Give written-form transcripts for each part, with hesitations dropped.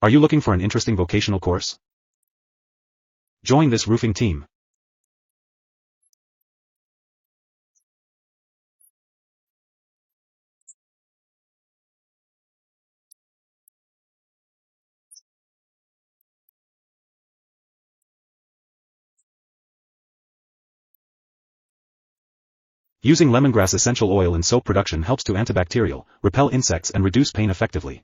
Are you looking for an interesting vocational course? Join this roofing team. Using lemongrass essential oil in soap production helps to antibacterial, repel insects and reduce pain effectively.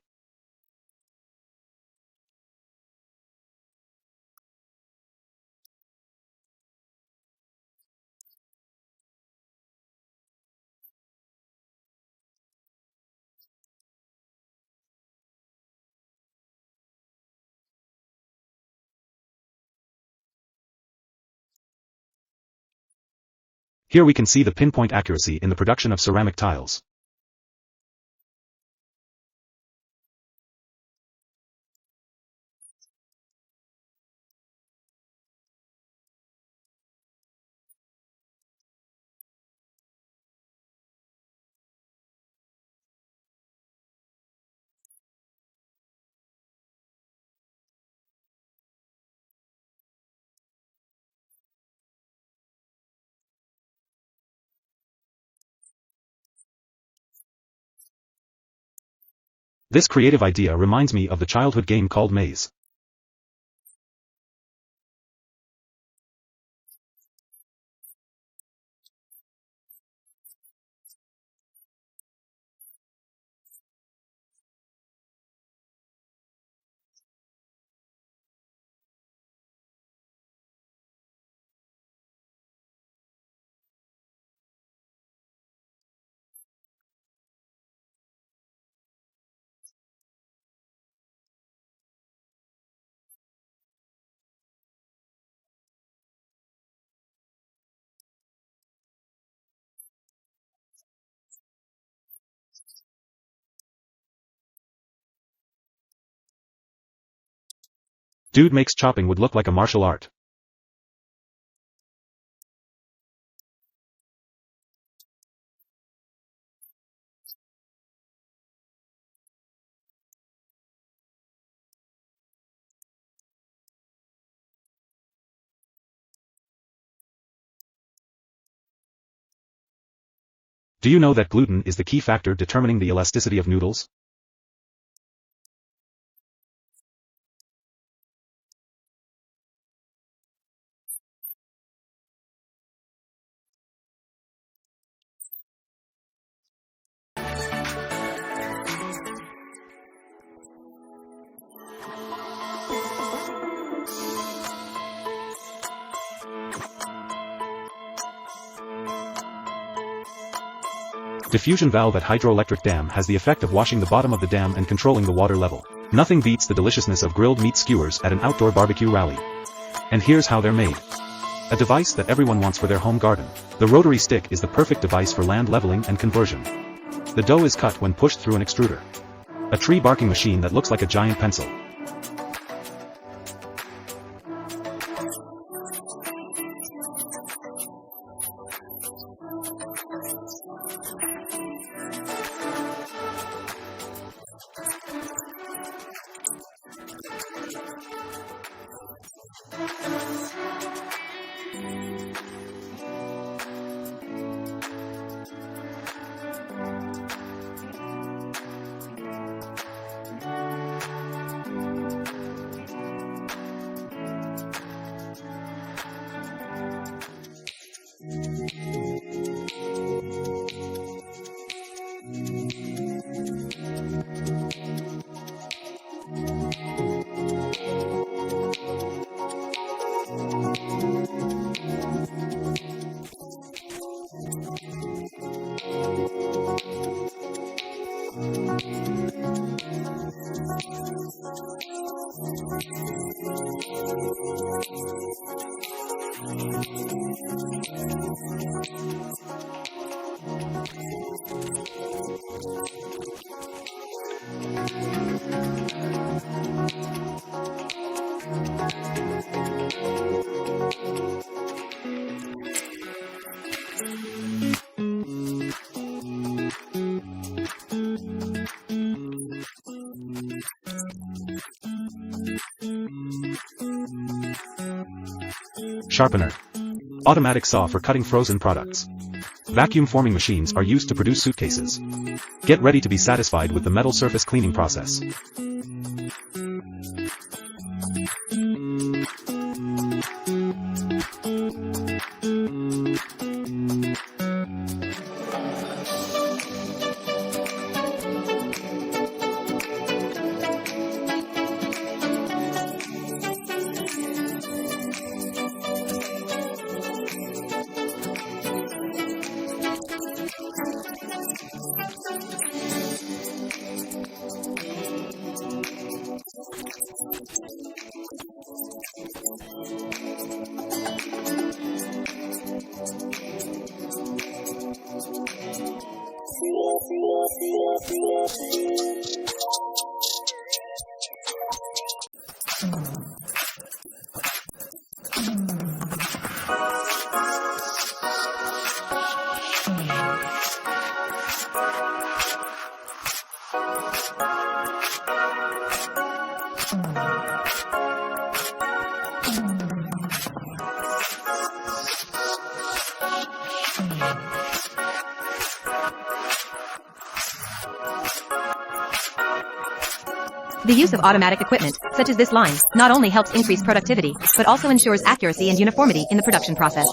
Here we can see the pinpoint accuracy in the production of ceramic tiles. This creative idea reminds me of the childhood game called Maze. Dude makes chopping wood look like a martial art. Do you know that gluten is the key factor determining the elasticity of noodles? Diffusion valve at hydroelectric dam has the effect of washing the bottom of the dam and controlling the water level. Nothing beats the deliciousness of grilled meat skewers at an outdoor barbecue rally. And here's how they're made. A device that everyone wants for their home garden. The rotary stick is the perfect device for land leveling and conversion. The dough is cut when pushed through an extruder. A tree barking machine that looks like a giant pencil. Sharpener. Automatic saw for cutting frozen products. Vacuum forming machines are used to produce suitcases. Get ready to be satisfied with the metal surface cleaning process. The use of automatic equipment, such as this line, not only helps increase productivity, but also ensures accuracy and uniformity in the production process.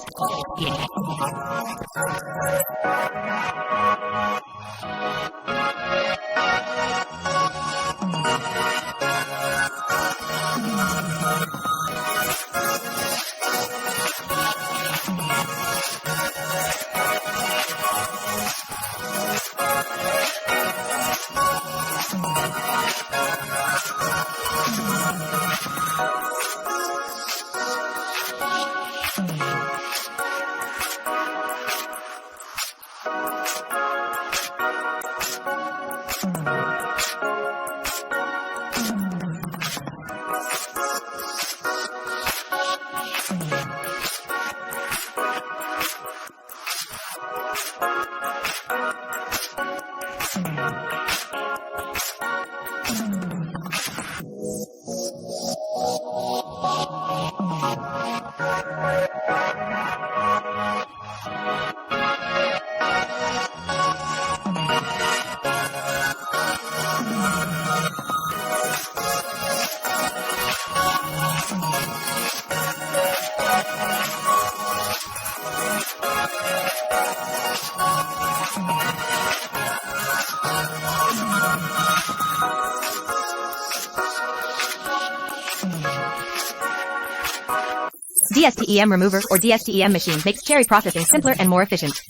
DSTEM remover or DSTEM machine makes cherry processing simpler and more efficient.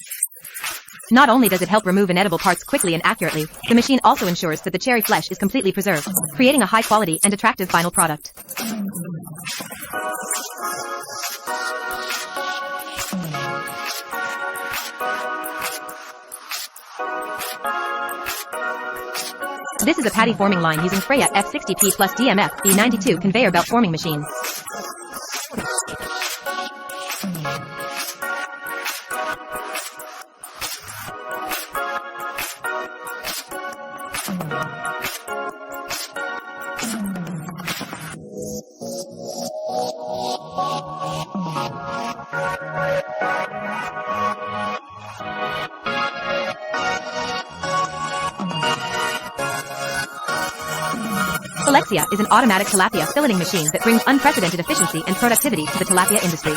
Not only does it help remove inedible parts quickly and accurately, the machine also ensures that the cherry flesh is completely preserved, creating a high quality and attractive final product. This is a patty forming line using Freya F60P plus DMF B92 conveyor belt forming machine. Alexia is an automatic tilapia filleting machine that brings unprecedented efficiency and productivity to the tilapia industry.